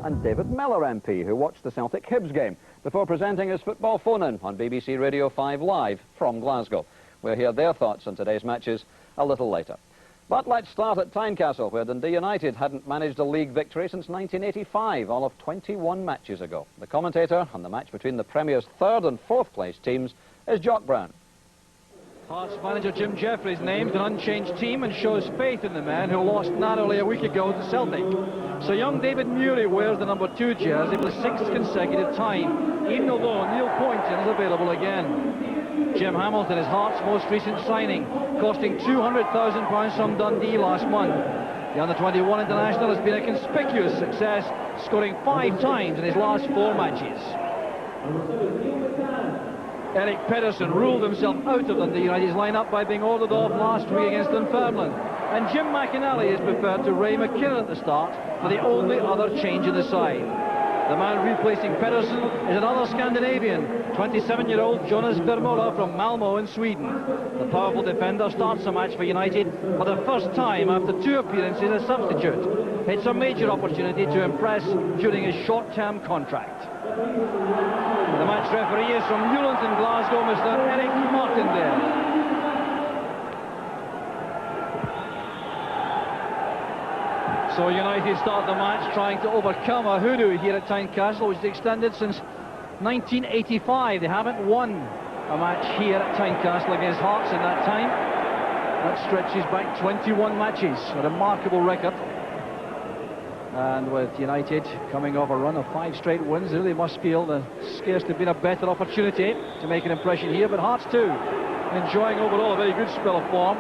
and David Miller MP, who watched the Celtic Hibs game before presenting his football phone-in on BBC Radio 5 Live from Glasgow. We'll hear their thoughts on today's matches a little later. But let's start at Tynecastle, where Dundee United hadn't managed a league victory since 1985, all of 21 matches ago. The commentator on the match between the Premier's third and fourth place teams is Jock Brown. Hearts manager Jim Jeffries named an unchanged team and shows faith in the man who lost narrowly a week ago to Celtic. So young David Murray wears the number 2 jersey for the 6th consecutive time, even although Neil Poynton is available again. Jim Hamilton is Hearts' most recent signing, costing £200,000 from Dundee last month. The under-21 international has been a conspicuous success, scoring 5 times in his last 4 matches. Eric Pedersen ruled himself out of Dundee United's lineup by being ordered off last week against Dunfermline, and Jim McInally is preferred to Ray McKinnon at the start for the only other change in the side. The man replacing Pedersen is another Scandinavian, 27-year-old Jonas Vermola from Malmo in Sweden. The powerful defender starts a match for United for the first time after 2 appearances as substitute. It's a major opportunity to impress during his short-term contract. The match referee is from Newlands in Glasgow, Mr. Eric Martindale. So United start the match trying to overcome a hoodoo here at Tynecastle, which is extended since 1985. They haven't won a match here at Tynecastle against Hearts in that time. That stretches back 21 matches, a remarkable record. And with United coming off a run of 5 straight wins, they really must feel there's scarcely been a better opportunity to make an impression here. But Hearts too, enjoying overall a very good spell of form.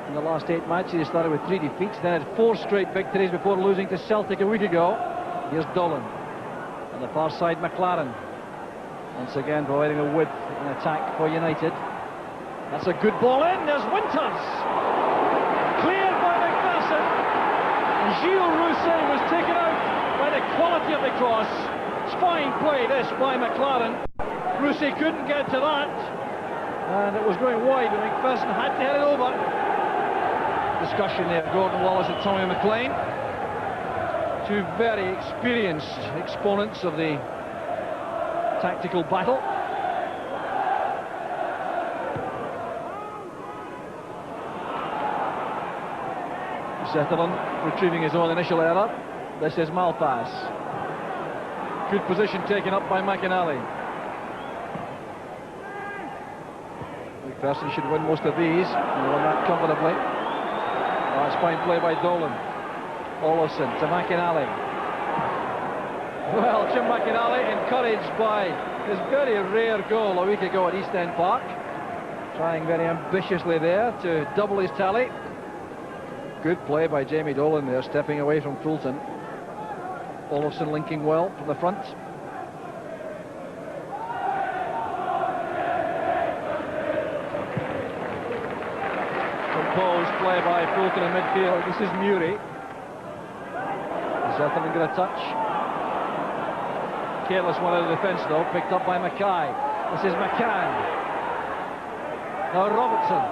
In the last 8 matches, they started with 3 defeats, then had 4 straight victories before losing to Celtic a week ago. Here's Dolan. On the far side, McLaren. Once again providing a width in attack for United. That's a good ball in, there's Winters. Cleared by McPherson. Gilles Rousset was taken out by the quality of the cross. It's fine play this by McLaren. Rousset couldn't get to that, and it was going wide, but McPherson had to head it over. Discussion there, Gordon Wallace and Tommy McLean. 2 very experienced exponents of the tactical battle. Zetterlund retrieving his own initial error. This is Malpass. Good position taken up by McInally. McPherson should win most of these and won that comfortably. Oh, it's fine play by Dolan. Olofsson to McInally. Well, Jim McInally, encouraged by his very rare goal a week ago at East End Park, trying very ambitiously there to double his tally. Good play by Jamie Dolan there, stepping away from Fulton. Olofsson linking well from the front. Composed play by Fulton in midfield. This is Murray. Zetterlund got a touch. Careless one out of the defence though, picked up by Mackay. This is McCann. Now Robertson.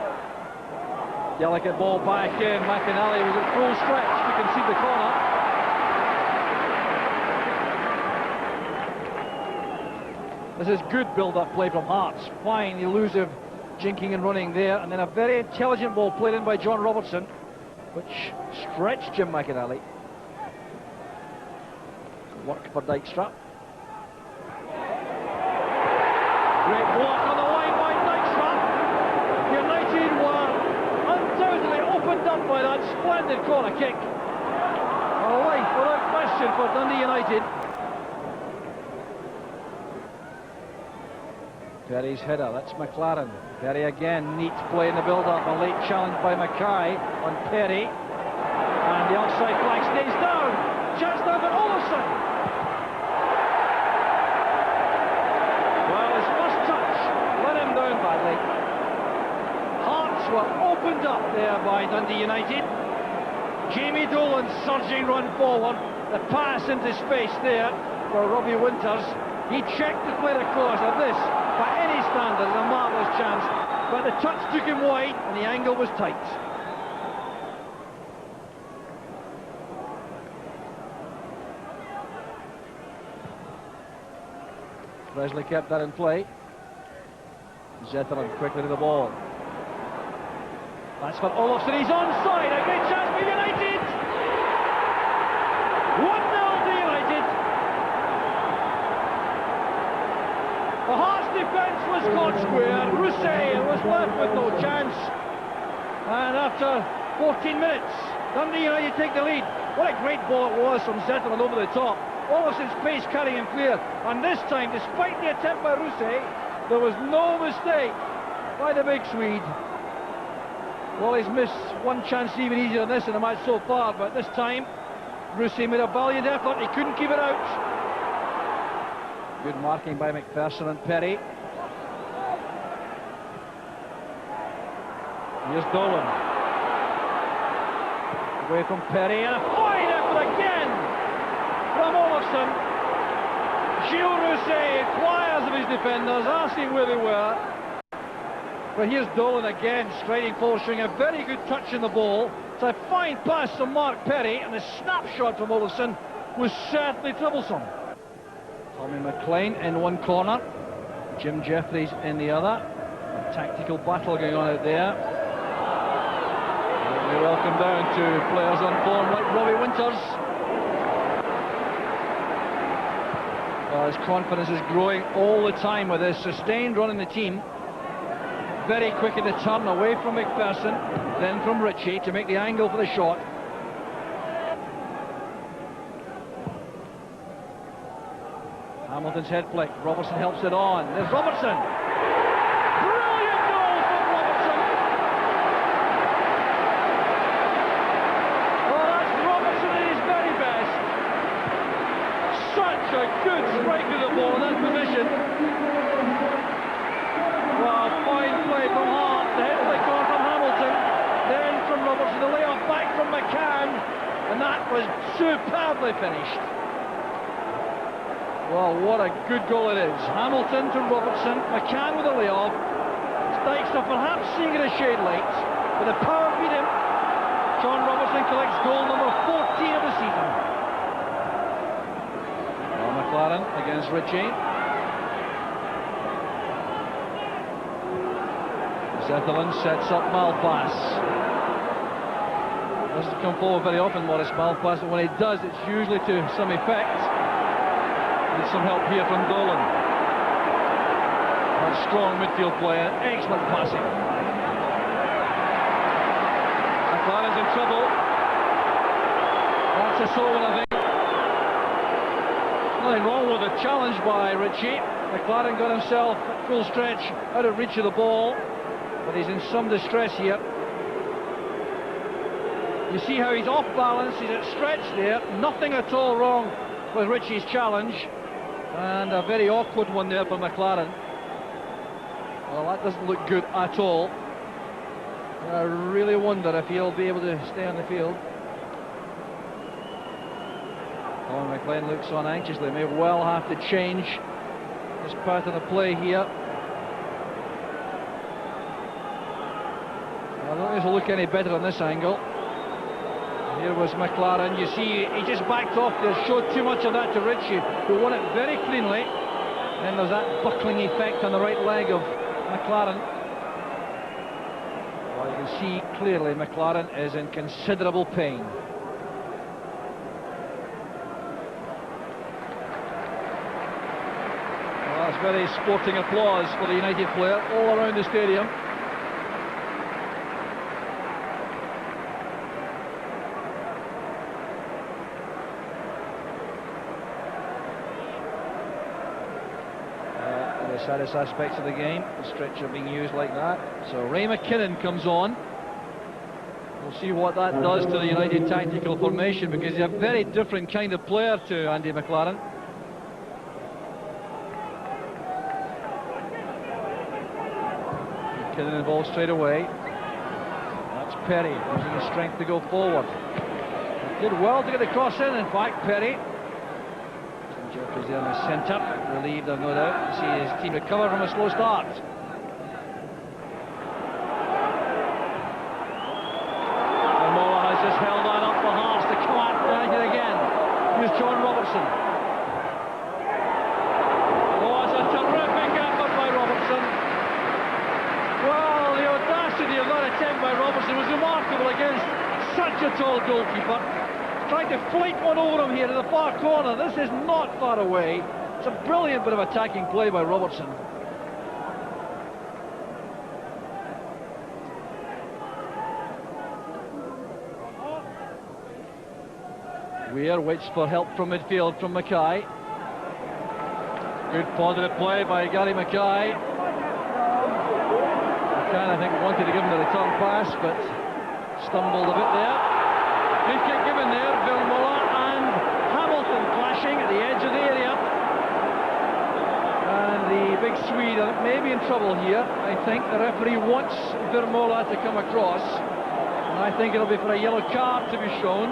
Delicate ball back in. McInally was at full stretch. You can see the corner. This is good build-up play from Hearts. Fine, elusive, jinking and running there. And then a very intelligent ball played in by John Robertson, which stretched Jim McInally. Work for Dykstra. Great block on the line by Dykstra. United were undoubtedly opened up by that splendid corner kick. A life without question for Dundee United. Perry's header, that's McLaren. Perry again, neat play in the build-up. A late challenge by Mackay on Perry. And the offside flag stays down. Chance now for Olofsson. Well, his first touch let him down badly. Hearts were opened up there by Dundee United. Jamie Dolan's surging run forward. The pass into space there for Robbie Winters. He checked the play across. Now this, by any standard, is a marvellous chance. But the touch took him wide and the angle was tight. Presley kept that in play. Zetterlund quickly to the ball. That's for Olofsson, he's onside, a great chance for United! 1-0 to United. The Hearts defence was caught square. Rousset was left with no chance. And after 14 minutes, Dundee United take the lead. What a great ball it was from Zetterlund over the top. Olofsson's pace carrying him clear. And this time, despite the attempt by Rousset, there was no mistake by the big Swede. Well, he's missed one chance even easier than this in the match so far, but this time, Rousset made a valiant effort. He couldn't keep it out. Good marking by McPherson and Perry. Here's Dolan. Away from Perry, and a fine effort again from Olofsson. Gilles Rousset inquires of his defenders, asking where they were. But here's Dolan again, striding forward, showing a very good touch in the ball. It's a fine pass from Mark Perry, and the snapshot from Olofsson was certainly troublesome. Tommy McLean in one corner, Jim Jeffries in the other. A tactical battle going on out there. We welcome down to players on form like Robbie Winters. Well, his confidence is growing all the time with his sustained run in the team. Very quick in the turn, away from McPherson, then from Ritchie to make the angle for the shot. Hamilton's head flick, Robertson helps it on. There's Robertson! Brilliant goal from Robertson! Oh, that's Robertson at his very best. Such a good strike to the ball in that position. Well, fine play from Hart, the head flick on from Hamilton, then from Robertson, the layoff back from McCann, and that was superbly finished. Well, what a good goal it is. Hamilton to Robertson, McCann with a layoff. Dykstra perhaps seeing it a shade late, but the power beat him. John Robertson collects goal number 14 of the season. Well, McLaren against Ritchie. Zetterlund sets up Malpass. Doesn't come forward very often, Maurice Malpass, but when he does, it's usually to some effect. With some help here from Dolan. A strong midfield player, excellent passing. McLaren's in trouble. That's a sole, I think. Nothing wrong with the challenge by Ritchie. McLaren got himself at full stretch out of reach of the ball, but he's in some distress here. You see how he's off balance, he's at stretch there. Nothing at all wrong with Ritchie's challenge. And a very awkward one there for McLaren. Well, that doesn't look good at all. I really wonder if he'll be able to stay on the field. Colin McLean looks on anxiously. May well have to change this part of the play here. I don't think this will look any better on this angle. Here was McLaren. You see, he just backed off there, showed too much of that to Ritchie, who won it very cleanly. Then there's that buckling effect on the right leg of McLaren. Well, you can see clearly McLaren is in considerable pain. Well, that's very sporting applause for the United player all around the stadium. Saddest aspects of the game, the stretcher being used like that. So Ray McKinnon comes on. We'll see what that does to the United tactical formation, because he's a very different kind of player to Andy McLaren. McKinnon involved straight away. That's Perry using his strength to go forward. Did well to get the cross in fact, Perry. Jeffries there in the centre, relieved I've no doubt to see his team recover from a slow start. Mola has just held that up for Haas to come at United again. Here's John Robertson. Oh, it's a of that attempt by Robertson was remarkable against such a tall goalkeeper. Trying to flick one over him here to the far corner. This is not far away. It's a brilliant bit of attacking play by Robertson. Weir waits for help from midfield from Mackay. Good positive play by Gary Mackay. McCann, I think, wanted to give him the return pass, but stumbled a bit there. Good kick given there. Vermola and Hamilton clashing at the edge of the area. And the big Swede may be in trouble here. I think the referee wants Vermola to come across. And I think it'll be for a yellow card to be shown.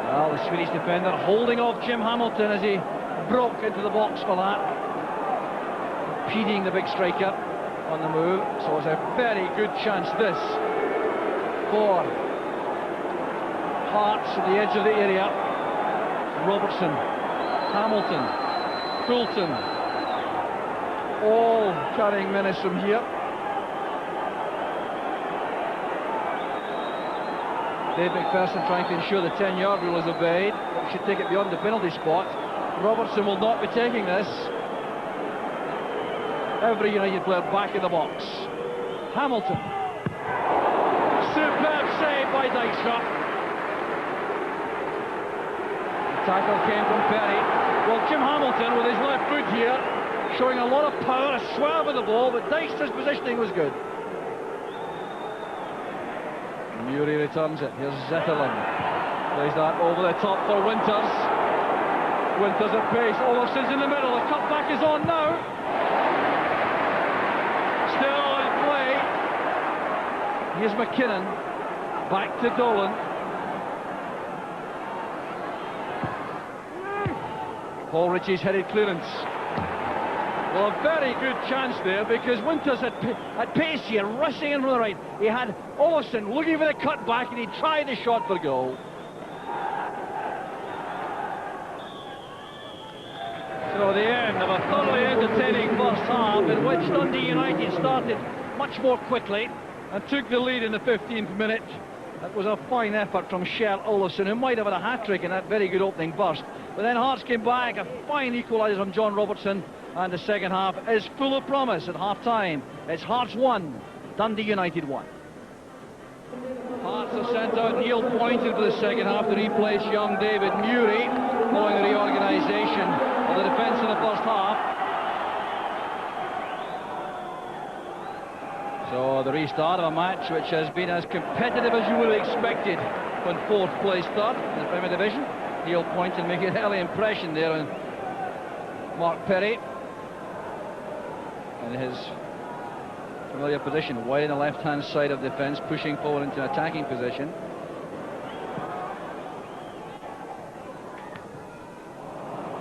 Well, the Swedish defender holding off Jim Hamilton as he broke into the box for that. Impeding the big striker on the move. So it's a very good chance this for Hearts at the edge of the area. Robertson, Hamilton, Fulton, all carrying menace from here. Dave McPherson trying to ensure the 10-yard rule is obeyed. Should take it beyond the penalty spot. Robertson will not be taking this. Every United player back in the box. Hamilton. Superb save by Dykstra. The tackle came from Perry. Well, Jim Hamilton with his left foot here, showing a lot of power, a swerve of the ball, but Dykstra's positioning was good. Muri returns it. Here's Zetterlund. Plays that over the top for Winters. Winters at pace. Olofsson's in the middle. The cutback is on now. Still in play. Here's McKinnon. Back to Dolan. Paul Ritchie's headed clearance. Well, a very good chance there because Winters at pace here, rushing in from the right. He had Olofsson looking for the cut back and he tried the shot for goal. So the end of a thoroughly entertaining first half in which Dundee United started much more quickly and took the lead in the 15th minute. That was a fine effort from Kjell Olofsson, who might have had a hat-trick in that very good opening burst. But then Hearts came back, a fine equaliser from John Robertson. And the second half is full of promise at half-time. It's Hearts 1, Dundee United 1. Hearts have sent out Neil Poynton for the second half to replace young David Muri, following the reorganisation of the defence in the first half. So the restart of a match which has been as competitive as you would have expected when fourth place third in the Premier Division. Neil Poynton making an early impression there on Mark Perry. In his familiar position, wide on the left-hand side of defence, pushing forward into an attacking position.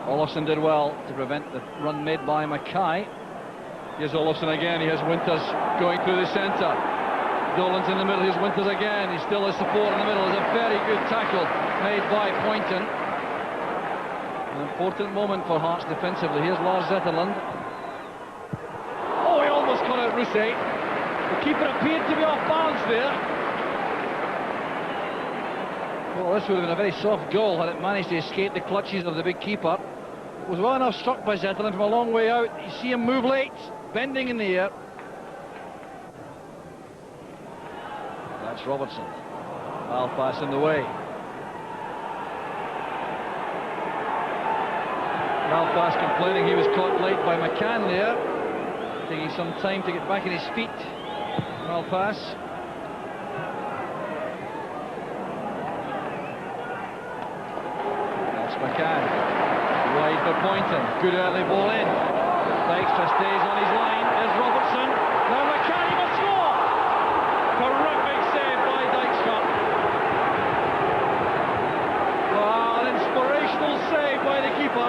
Olofsson did well to prevent the run made by Mackay. Here's Olofsson again. Here's Winters going through the centre. Dolan's in the middle. Here's Winters again. He still has support in the middle. It's a very good tackle made by Poynton. An important moment for Hearts defensively. Here's Lars Zetterlund. Caught out Rousset. The keeper appeared to be off balance there. Well, this would have been a very soft goal had it managed to escape the clutches of the big keeper. It was well enough struck by Zetterlund from a long way out. You see him move late, bending in the air. That's Robertson. Malpass in the way. Malpass complaining he was caught late by McCann there. Taking some time to get back on his feet. Malpass. That's McCann. Wide for Poynton. Good early ball in. Dykstra stays on his line. There's Robertson. Now McCann, he must score! Terrific save by Dykstra. Well, an inspirational save by the keeper.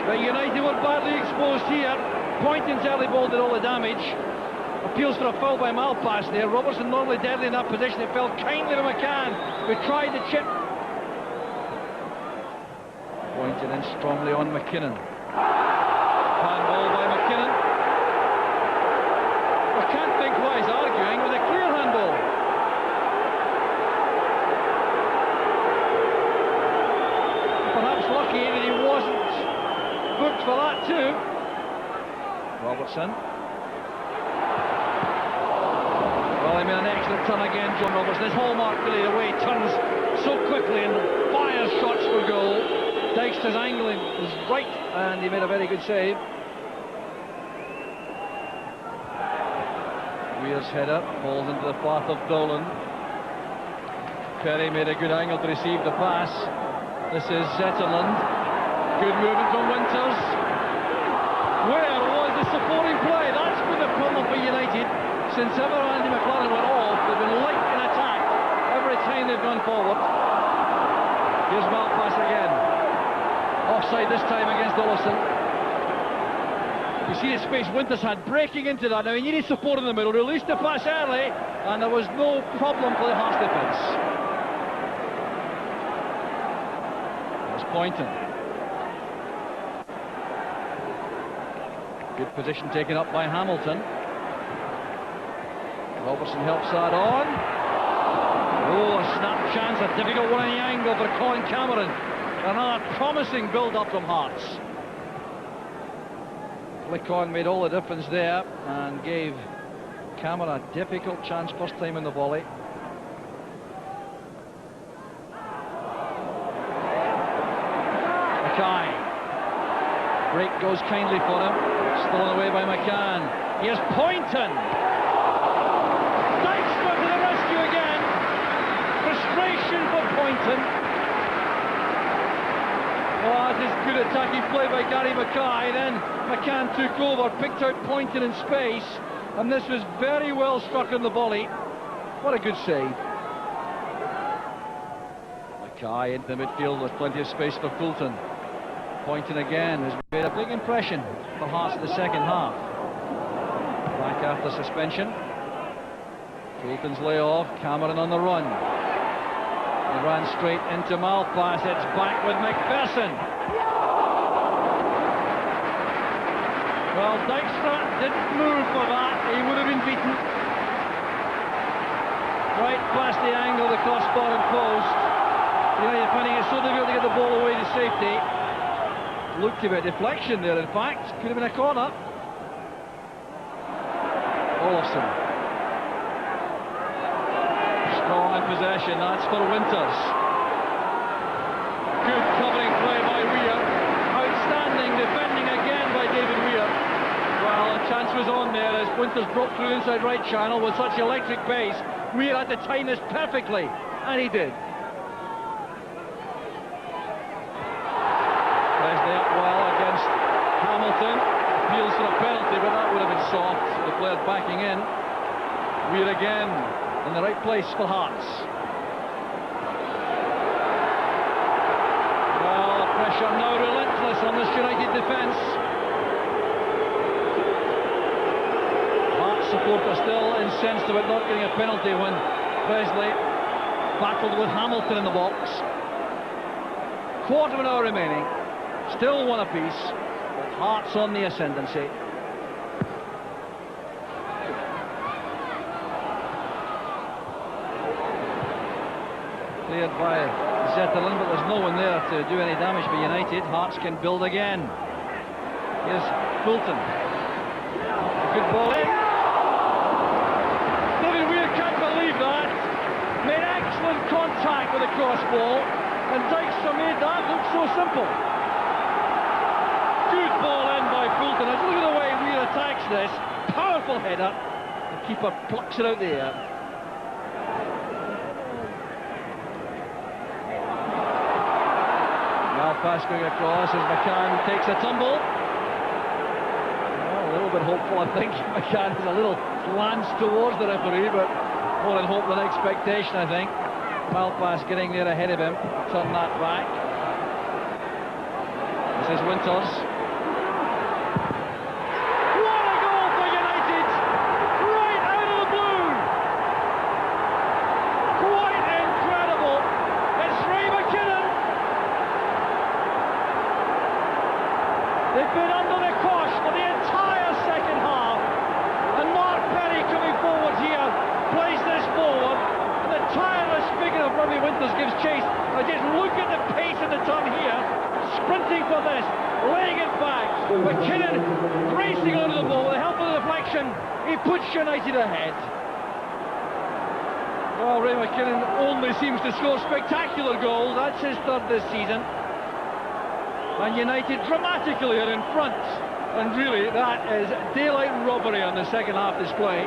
But United were badly exposed here. Poynton's early ball did all the damage. Appeals for a foul by Malpass there. Robertson normally deadly in that position. It fell kindly to McCann, who tried the chip. Poynton in strongly on McKinnon. Ball by McKinnon. I can't think why he's arguing with a clear handball. Perhaps lucky that he wasn't booked for that too. Robertson. Well, he made an excellent turn again, John Robertson. His hallmark really, the way he turns so quickly and fires shots for goal. Dijkstra's angling was right, and he made a very good save. Weir's header falls into the path of Dolan. Perry made a good angle to receive the pass. This is Zetterlund. Good movement from Winters. Where was the supporting play? That's been the problem for United. Since ever Andy McLaren went off, they've been light in attack every time they've gone forward. Here's Malpass again. Offside this time against Olofsson. You see the space Winters had breaking into that. Now he needed support in the middle, released the pass early, and there was no problem for the Hearts defence. There's Poynton. Good position taken up by Hamilton. Robertson helps that on. Oh, a snap chance, a difficult one in the angle for Colin Cameron. Another promising build-up from Hearts. Flick-on made all the difference there and gave Cameron a difficult chance first time in the volley. Mackay. Break goes kindly for him. Stolen away by McCann. Here's Poynton. Dijkstra to the rescue again. Frustration for Poynton. Oh, that is good attacking play by Gary Mackay. Then McCann took over, picked out Poynton in space, and this was very well struck on the volley. What a good save. Mackay into the midfield with plenty of space for Fulton. Poynton again has made a big impression for Hearts in the second half. Back after suspension. Fulton's layoff, Cameron on the run. He ran straight into Malpass, it's back with McPherson. Well, Dijkstra didn't move for that, he would have been beaten. Right past the angle of the crossbar and post. You're finding it so difficult to get the ball away to safety. Looked a bit deflection there, in fact. Could have been a corner. Olofsson. Strong in possession, that's for Winters. Good covering play by Weir. Outstanding defending again by David Weir. Well, a chance was on there as Winters broke through inside right channel with such electric pace. Weir had to time this perfectly, and he did. Presley up well against Hamilton. Appeals for a penalty, but that would have been soft. The player backing in. Weir again in the right place for Hearts. Well, pressure now relentless on this United defence. Hearts supporters still incensed about not getting a penalty when Presley battled with Hamilton in the box. Quarter of an hour remaining. Still one apiece, with Hearts on the ascendancy. Cleared by Zetterlund, but there's no one there to do any damage for United. Hearts can build again. Here's Fulton. Good ball in. David Weir can't believe that. Made excellent contact with the cross ball, and Dijkstra made that look so simple. Good ball in by Fulton. Look at the way Weir attacks this. Powerful header. The keeper plucks it out the air. Malpass going across as McCann takes a tumble. Well, a little bit hopeful, I think. McCann has a little glance towards the referee, but more than hope than expectation, I think. Malpass getting there ahead of him. Turn that back. This is Winters. They've been under the cosh for the Now just look at the pace of the turn here. Sprinting for this, laying it back. McKinnon racing onto the ball with the help of the deflection. He puts United ahead. Well, Ray McKinnon only seems to score spectacular goals. That's his third this season. And United dramatically are in front. And really, that is daylight robbery on the second half display.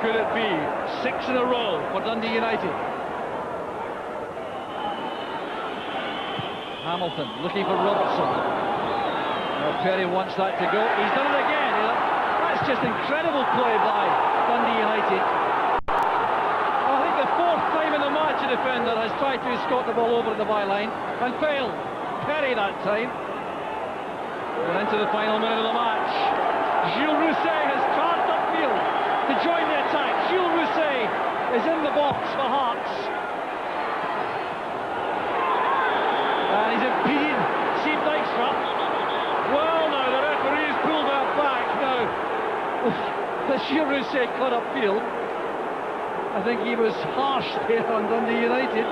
Could it be 6 in a row for Dundee United? Hamilton looking for Robertson. Well, Perry wants that to go. He's done it again. That's just incredible play by Dundee United. I think the fourth time in the match a defender has tried to escort the ball over the byline and failed. Perry that time. We're into the final minute of the match. Gilles Rousset has charged upfield to join the attack. Gilles Rousset is in the box for Hearts. And he's impeded Steve Dykstra. Well, now the referee's pulled that back. Now, the Gilles Rousset cut upfield. I think he was harsh there on Dundee United.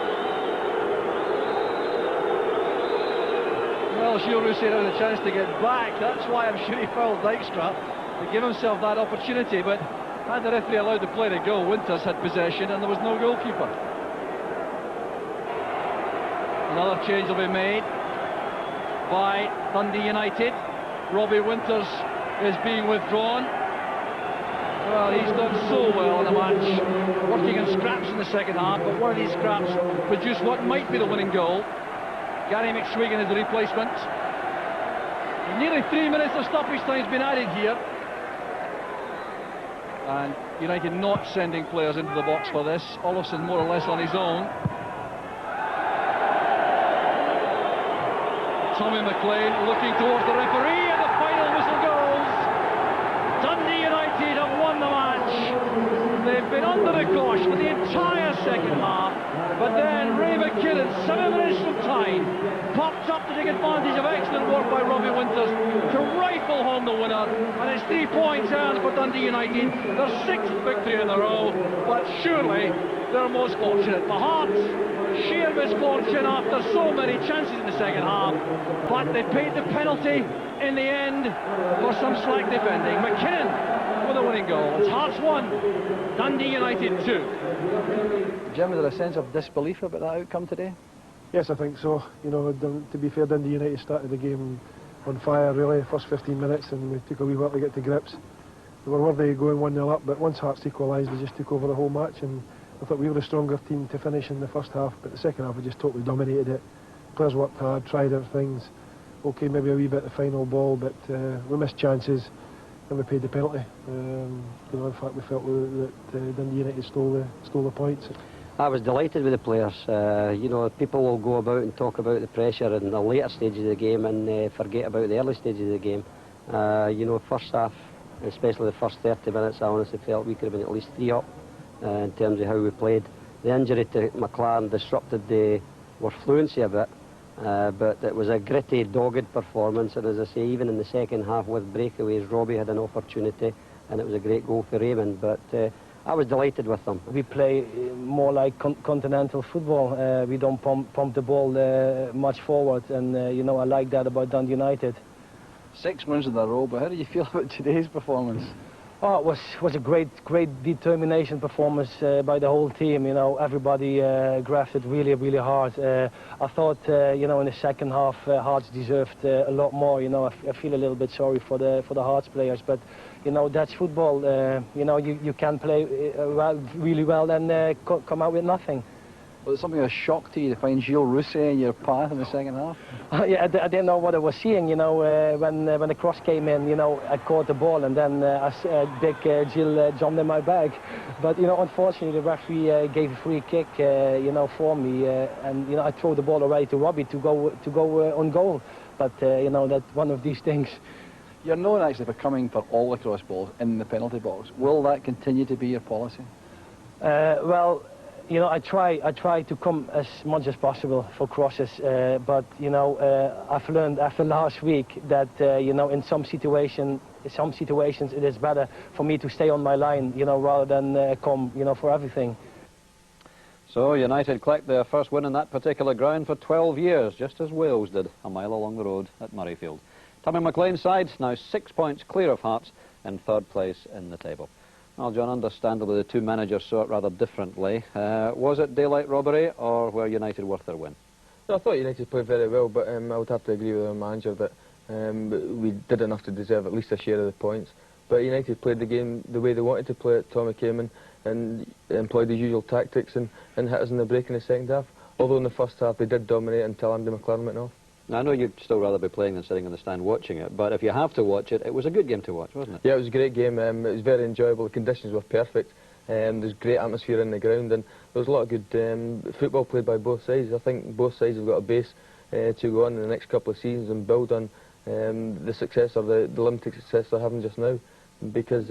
Well, Gilles Rousset had a chance to get back. That's why I'm sure he fouled Dykstra, to give himself that opportunity. But had the referee allowed the play to go, Winters had possession and there was no goalkeeper. Another change will be made by Dundee United. Robbie Winters is being withdrawn. Well, he's done so well in the match, working in scraps in the second half, but one of these scraps produced what might be the winning goal. Gary McSwiggan is the replacement. Nearly 3 minutes of stoppage time has been added here. And United not sending players into the box for this. Olofsson more or less on his own. Tommy McLean looking towards the referee, and the final whistle goes. Dundee United have won the match. They've been under the cosh for the entire second half, but then Ray McKinnon, 7 minutes from time, popped up to take advantage of excellent work by Robbie Winters to rifle home the winner, and it's 3 points earned for Dundee United, their 6th victory in a row, but surely they're most fortunate. For Hearts, sheer misfortune after so many chances in the second half, but they paid the penalty in the end for some slack defending. McKinnon with a winning goal. It's Hearts 1, Dundee United 2. Jim, is there a sense of disbelief about that outcome today? Yes, I think so. You know, to be fair, Dundee United started the game on fire, really, first 15 minutes, and we took a wee while to get to grips. We were worthy of going 1-0 up, but once Hearts equalised, we just took over the whole match, and I thought we were a stronger team to finish in the first half, but the second half we just totally dominated it. Players worked hard, tried other things. Okay, maybe a wee bit the final ball, but we missed chances, and we paid the penalty. You know, in fact, we felt that Dundee United stole the points. I was delighted with the players. You know, people will go about and talk about the pressure in the later stages of the game and forget about the early stages of the game. You know, first half, especially the first 30 minutes, I honestly felt we could have been at least 3 up in terms of how we played. The injury to McLaren disrupted our fluency a bit, but it was a gritty, dogged performance, and as I say, even in the second half with breakaways, Robbie had an opportunity, and it was a great goal for Raymond, but I was delighted with them. We play more like continental football. We don't pump the ball much forward, and you know, I like that about Dundee United. 6 wins in a row, but how do you feel about today's performance? Oh, it was a great determination performance by the whole team. You know, everybody grafted really hard. I thought, you know, in the second half, Hearts deserved a lot more. You know, I feel a little bit sorry for the Hearts players, but you know, that's football. You know, you can play really well and come out with nothing. Was it something of a shock to you to find Gilles Rousset in your path in the second half? Yeah, I didn't know what I was seeing. You know, when the cross came in, you know, I caught the ball, and then big Gilles jumped in my bag. But you know, unfortunately, the referee gave a free kick, you know, for me, and you know, I threw the ball away to Robbie to go on goal. But you know, that's one of these things. You're known actually for coming for all the cross balls in the penalty box. Will that continue to be your policy? Well, you know, I try to come as much as possible for crosses, but you know, I've learned after last week that you know, in some situations it is better for me to stay on my line, you know, rather than come, you know, for everything. So United collect their first win in that particular ground for 12 years, just as Wales did a mile along the road at Murrayfield. Tommy McLean's side now 6 points clear of Hearts in third place in the table. Well, John, understandably the two managers saw it rather differently. Was it daylight robbery, or were United worth their win? No, I thought United played very well, but I would have to agree with our manager that we did enough to deserve at least a share of the points. But United played the game the way they wanted to play it. Tommy came in and employed his usual tactics and hit us in the break in the second half. Although in the first half they did dominate until Andy McLaren went off. Now, I know you'd still rather be playing than sitting in the stand watching it, but if you have to watch it, it was a good game to watch, wasn't it? Yeah, it was a great game. It was very enjoyable. The conditions were perfect. There's great atmosphere in the ground, and there was a lot of good football played by both sides. I think both sides have got a base to go on in the next couple of seasons and build on the success or the limited success they're having just now, because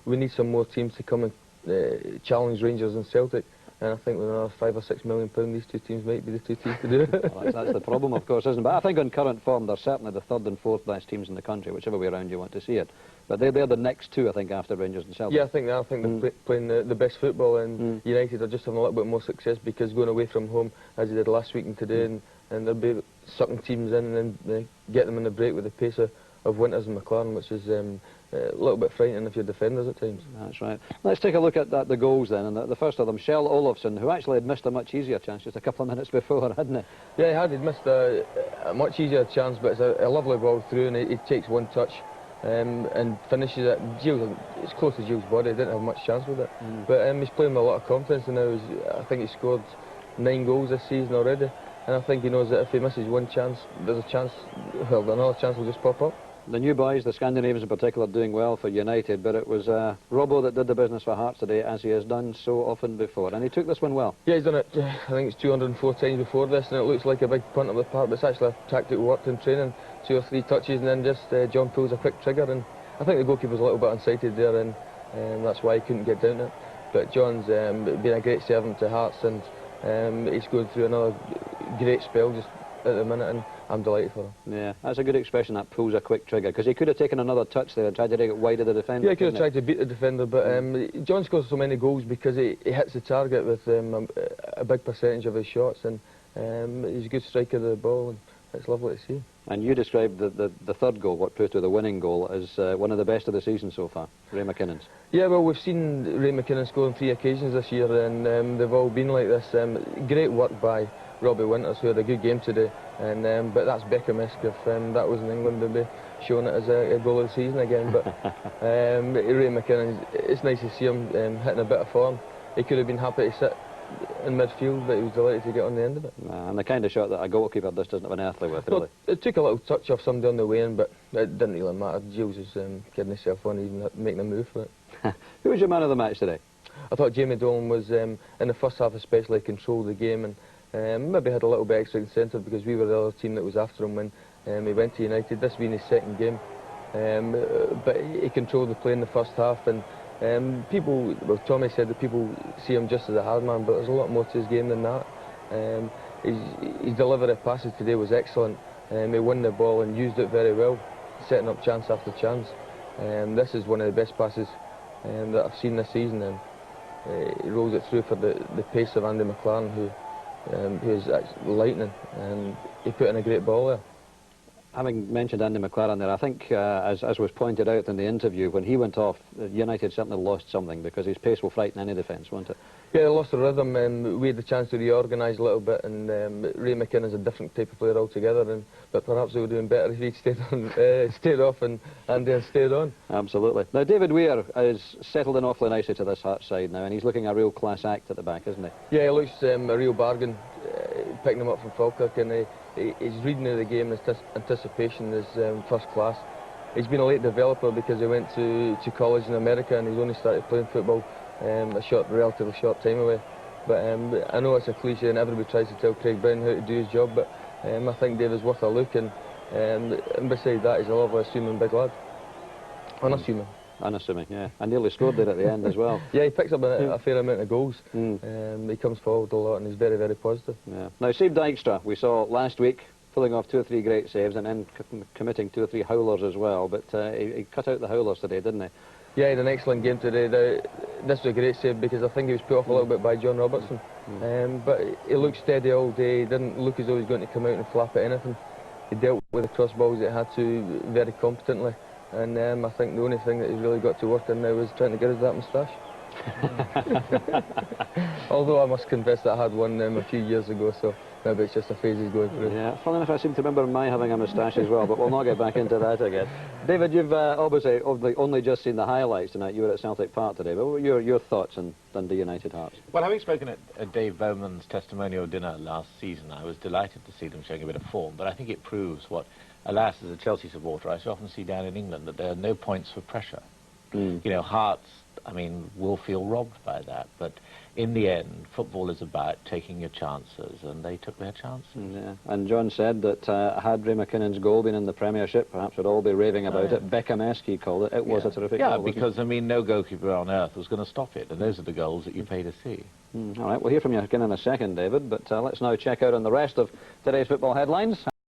we need some more teams to come and challenge Rangers and Celtic. And I think with another £5 or £6 million, these two teams might be the two teams to do it. Well, that's the problem, of course, isn't it? But I think on current form, they're certainly the third and fourth best teams in the country, whichever way around you want to see it. But they're the next two, I think, after Rangers and Celtic. Yeah, I think they're playing the best football, and United are just having a little bit more success because going away from home, as they did last week and today, and they'll be sucking teams in and then get them in the break with the pace of Winters and McLaren, which is a little bit frightening if you're defenders at times. That's right. Let's take a look at the goals then, and the first of them, Kjell Olofsson, who actually had missed a much easier chance just a couple of minutes before, hadn't he? Yeah, he had. He'd missed a much easier chance, but it's a lovely ball through, and he takes one touch and finishes it. It's close to Gilles' body. He didn't have much chance with it, but he's playing with a lot of confidence, and now I think he's scored 9 goals this season already, and I think he knows that if he misses one chance, there's a chance, well, another chance will just pop up. The new boys, the Scandinavians in particular, doing well for United, but it was Robbo that did the business for Hearts today, as he has done so often before, and he took this one well. Yeah, he's done it, I think it's 204 times before this, and it looks like a big punt up the park, but it's actually a tactic worked in training, 2 or 3 touches, and then just John pulls a quick trigger, and I think the goalkeeper's a little bit unsighted there, and that's why he couldn't get down it. But John's been a great servant to Hearts, and he's going through another great spell just at the minute, and I'm delighted for him. Yeah, that's a good expression, that pulls a quick trigger, because he could have taken another touch there and tried to take it wide of the defender. Yeah, he could have tried to beat the defender, but John scores so many goals because he hits the target with a big percentage of his shots, and he's a good striker of the ball, and it's lovely to see. And you described the third goal, what proved to be the winning goal, as one of the best of the season so far, Ray McKinnon's. Yeah, well, we've seen Ray McKinnon score on 3 occasions this year, and they've all been like this. Great work by Robbie Winters, who had a good game today, and but that's Beckham-esque. If that was in England, they'd be showing it as a goal of the season again. But Ray McKinnon, it's nice to see him hitting a bit of form. He could have been happy to sit in midfield, but he was delighted to get on the end of it. And the kind of shot that a goalkeeper just doesn't have an earthly with, really. Well, it took a little touch off somebody on the way in, but it didn't really matter. Gilles was kidding himself on, even making a move for it. Who was your man of the match today? I thought Jamie Dolan was, in the first half especially, controlled the game, and maybe had a little bit extra incentive because we were the other team that was after him when he went to United. This being his second game, but he controlled the play in the first half, and people, well, Tommy said that people see him just as a hard man, but there's a lot more to his game than that. His delivery of passes today was excellent. He won the ball and used it very well, setting up chance after chance. This is one of the best passes that I've seen this season, and he rolls it through for the pace of Andy McLaren, who is actually lightning, and he put in a great ball there. Having mentioned Andy McLaren there, I think, as was pointed out in the interview, when he went off, United certainly lost something, because his pace will frighten any defence, won't it? Yeah, they lost the rhythm, and we had the chance to reorganise a little bit, and Ray McKinnon's a different type of player altogether, but perhaps they were doing better if he'd stayed off and Andy stayed on. Absolutely. Now, David Weir is settled in awfully nicely to this Hearts side now, and he's looking a real class act at the back, isn't he? Yeah, he looks a real bargain, picking him up from Falkirk, and his reading of the game and his anticipation is first class. He's been a late developer because he went to college in America, and he's only started playing football a relatively short time away. But I know it's a cliche and everybody tries to tell Craig Brown how to do his job, but I think David's worth a look, and beside that, he's a lovely, assuming big lad. Unassuming. Unassuming, yeah. I nearly scored there at the end as well. Yeah, he picks up a fair amount of goals. He comes forward a lot, and he's very, very positive. Yeah. Now, Steve Dykstra, we saw last week, pulling off 2 or 3 great saves and then committing 2 or 3 howlers as well, but he cut out the howlers today, didn't he? Yeah, he had an excellent game today. This was a great save because I think he was put off a little bit by John Robertson. But he looked steady all day. He didn't look as though he was going to come out and flap at anything. He dealt with the cross balls that he had to very competently. And I think the only thing that he's really got to work on now is trying to get rid of that moustache. Although I must confess that I had one a few years ago, so maybe it's just a phase he's going through. Yeah, funny enough, I seem to remember my having a moustache as well, but we'll not get back into that again. David, you've obviously only just seen the highlights tonight. You were at Celtic Park today, but what were your thoughts on Dundee United Hearts? Well, having spoken at Dave Bowman's testimonial dinner last season, I was delighted to see them showing a bit of form, but I think it proves what, alas, as a Chelsea supporter, I so often see down in England, that there are no points for pressure. You know, Hearts, I mean, will feel robbed by that, but in the end, football is about taking your chances, and they took their chances. Yeah. And John said that had Ray McKinnon's goal been in the Premiership, perhaps we'd all be raving about it. Beckham-esque, he called it. It was a terrific goal. Yeah, because, I mean, no goalkeeper on earth was going to stop it, and those are the goals that you pay to see. All right, we'll hear from you again in a second, David, but let's now check out on the rest of today's football headlines.